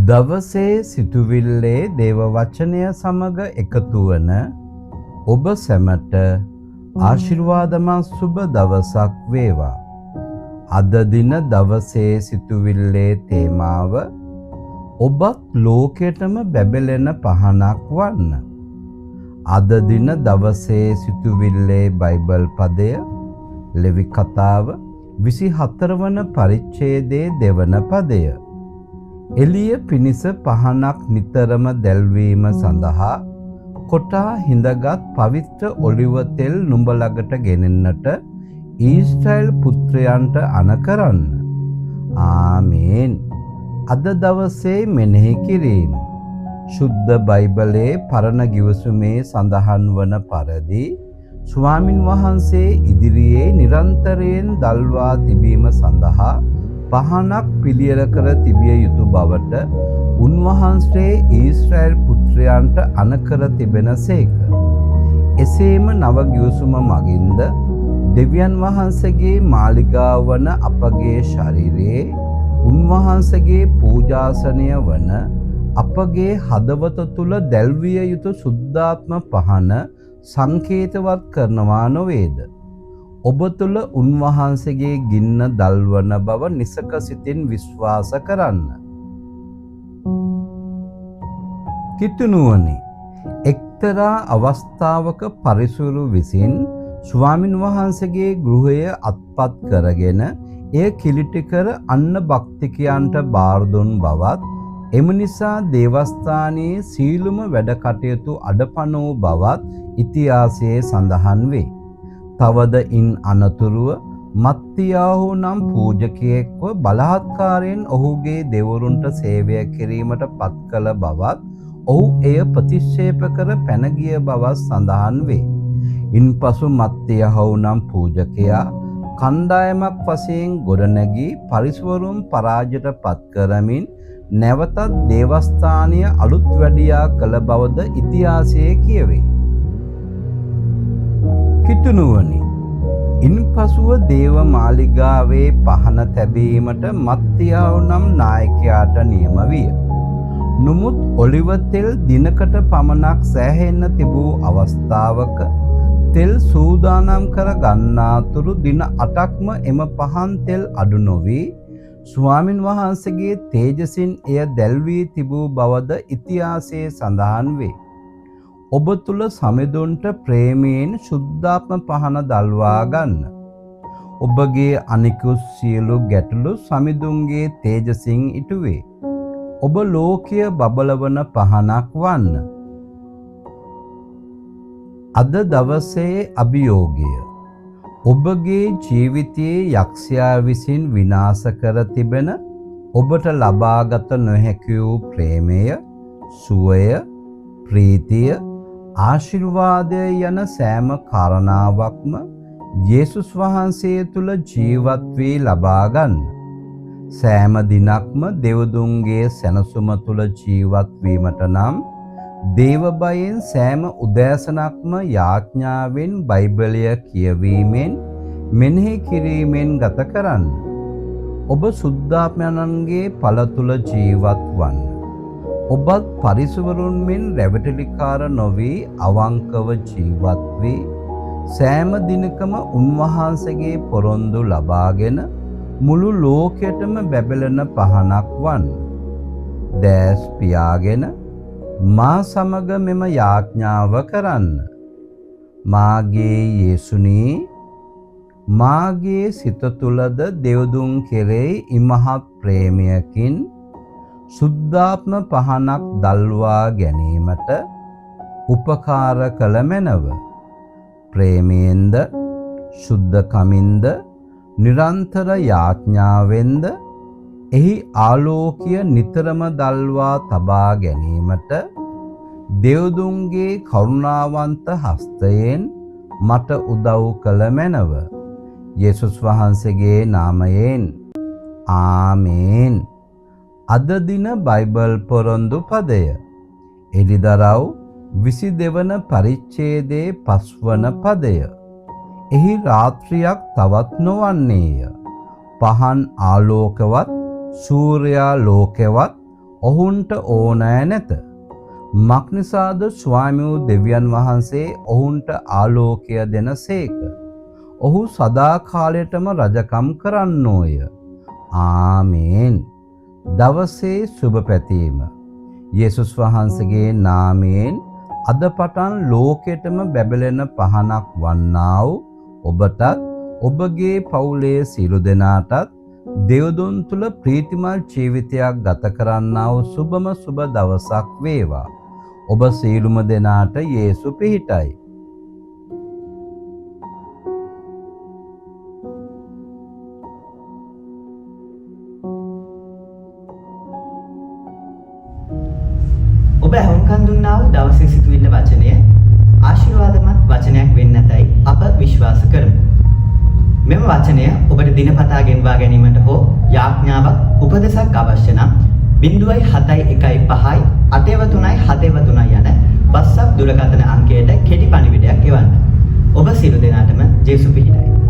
දවසේ සිතුවිල්ලේ දේව වචනය සමග එකතු වන ඔබ සැමට ආශිර්වාදමත් සුබ දවසක් වේවා. අද දින දවසේ සිතුවිල්ලේ තේමාව ඔබත් ලෝකයටම බැබලෙන පහනක් වන්න. අද දින දවසේ සිතුවිල්ලේ බයිබල් පදය ලෙවි කතාව 24 වන පරිච්ඡේදයේ දෙවන පදය. එළිය පිණිස පහනක් නිතරම දැල්වීම සඳහා කොටා හිඳගත් පවිත්‍ර ඔලිව තෙල් නුඹ ළඟට ගෙනෙන්නට ඊශ්‍රායෙල් පුත්‍රයන්ට අණ කරන්න. ආමේන්. අද දවසේ මෙනෙහි කිරීම. ශුද්ධ බයිබලයේ පරණ ගිවිසුමේ සඳහන් වන පරිදි ස්වාමින් වහන්සේ ඉදිරියේ නිරන්තරයෙන් දල්වා තිබීම සඳහා පහනක් පිළියෙල කර තිබිය යුතු බවට උන්වහන්සේ ඊශ්‍රායෙල් පුත්‍රයන්ට අණ කර තිබෙනසේක. එසේම නව ගිවිසුම මගින්ද දෙවියන් වහන්සේගේ මාලිගාව වන අපගේ ශරීරයේ උන්වහන්සේගේ පූජාසනය වන අපගේ හදවත තුල දැල්විය යුතු සුද්ධාත්ම පහන සංකේතවත් කරනවා නොවේද? ඔබ තුළ උන්වහන්සේගේ ගින්න දල්වන බව නිසක සිතින් විශ්වාස කරන්න. කිතුනුවනි, එක්තරා අවස්ථාවක පරිසුරු විසින් ස්වාමින් වහන්සේගේ ගෘහය අත්පත් කරගෙන එය කිලිටි කර අන්න භක්තිකයන්ට බාර දුන් බවත්, එම නිසා දේවස්ථානයේ සීලුම වැඩ කටයුතු අඩපණ වූ බවත් ඉතිහාසයේ සඳහන් වේ. තවද ඉන් අනතුරුව මත්තියාහු නම් පූජකයෙක්ව බලහත්කාරයෙන් ඔහුගේ දෙවරුන්ට සේවය කිරීමට පත් කළ බවත්, ඔහු එය ප්‍රතික්ෂේප කර පැන ගිය බවත් සඳහන් වේ. ඉන්පසු මත්තියාහු නම් පූජකයා කණ්ඩායමක් වශයෙන් ගොඩනැගී පරිසවරුන් පරාජයට පත් කරමින් නැවතත් දේවස්ථානය අලුත් වැඩියා කළ බවද ඉතිහාසයේ කියවේ. කිතුනුවනි, ඉන්පසුව දේව මාලිගාවේ පහන තැබීමට මත්තියාහු නම් නායකයාට නියම විය. නමුත් ඔලිව තෙල් දිනකට පමණක් සෑහෙන්න තිබූ අවස්ථාවක තෙල් සූදානම් කර ගන්නාතුරු දින 8ක්ම එම පහන් තෙල් අඩු නොවී ස්වාමින් වහන්සේගේ තේජසින් එය දැල්වී තිබූ බවද ඉතිහාසයේ සඳහන් වේ. ඔබ තුල සමිඳුන්ට ප්‍රේමයෙන් ශුද්ධාත්ම පහන දල්වා ගන්න. ඔබගේ අනිකුත් සියලු ගැටලු සමිඳුන්ගේ තේජසින් ඉටුවේ. ඔබ ලෝකය බබලවන පහනක් වන්න. අද දවසේ අභියෝගය. ඔබගේ ජීවිතයේ යක්ෂයා විසින් විනාශ කර තිබෙන ඔබට ලබාගත නොහැකි වූ ප්‍රේමය, සුවය, ප්‍රීතිය, ආශිර්වාදය යන සෑම කාරණාවක්ම යේසුස් වහන්සේ තුල ජීවත් වී ලබා ගන්න. සෑම දිනක්ම දෙවදුන්ගේ සැනසුම තුල ජීවත් වීමට නම් දේව බයෙන් සෑම උදෑසනක්ම යාඥාවෙන් බයිබලය කියවීමෙන් මෙනෙහි කිරීමෙන් ගත කරන්න. ඔබ සුද්ධාත්මයන්ගේ ඵල තුල ජීවත් වන්න. ඔබත් පරිසවරුන් මෙන් රැවටිලිකාර නොවී අවංකව ජීවත් වී සෑම දිනකම උන්වහන්සේගේ පොරොන්දු ලබාගෙන මුළු ලෝකයටම බැබලෙන පහනක් වන්න. දැස් පියාගෙන මා සමග මෙම යාඥාව කරන්න. මාගේ යේසුනී, මාගේ සිත තුලද දෙවදුන් කෙරෙහි ඉමහත් ප්‍රේමයකින් සුද්ධාත්ම පහනක් දල්වා ගැනීමට උපකාර කළ මැනව. ප්‍රේමයෙන්ද, සුද්ධකමින්ද, නිරන්තර යාඥාවෙන්ද එහි ආලෝකය නිතරම දල්වා තබා ගැනීමට දෙවදුන්ගේ කරුණාවන්ත හස්තයෙන් මට උදව් කළ මැනව. යේසුස් වහන්සේගේ නාමයෙන් ආමේන්. අද දින බයිබල් පොරොන්දු පදය එළිදරව් 22 වන පරිච්ඡේදයේ 5 වන පදය. එහි රාත්‍රියක් තවත් නොවන්නේය. පහන් ආලෝකවත් සූර්යා ලෝකෙවත් ඔහුන්ට ඕනෑ නැත. මක්නිසාද ස්වාමිව් දෙවියන් වහන්සේ ඔහුන්ට ආලෝකය දෙනසේක. ඔහු සදාකාලයටම රජකම් කරන්නෝය. ආමේන්. දවසේ සුබ පැතීම. යේසුස් වහන්සේගේ නාමයෙන් අද පටන් ලෝකෙටම බැබලෙන පහනක් වන්නා වූ ඔබටත් ඔබගේ පවුලේ සියලු දෙනාටත් දෙව්දුන් තුල ප්‍රීතිමත් ජීවිතයක් ගත කරන්නා වූ සුබම සුබ දවසක් වේවා. ඔබ සියලුම දෙනාට යේසු පිහිටයි. ඔබ අහුම්කන් දුන්නා වූ දවසේ සිටුවිල්ල වචනය ආශිර්වාදමත් වචනයක් වෙන්නටයි අප විශ්වාස කරමු. මෙම වචනය ඔබට දිනපතා ගෙන්වා ගැනීමට හෝ යාඥාවක් උපදෙසක් අවශ්‍ය නම් 0715 883 යන WhatsApp දුරකථන අංකයට කෙටි පණිවිඩයක් එවන්න. ඔබ සියලු දෙනාටම ජේසු පිහිටයි.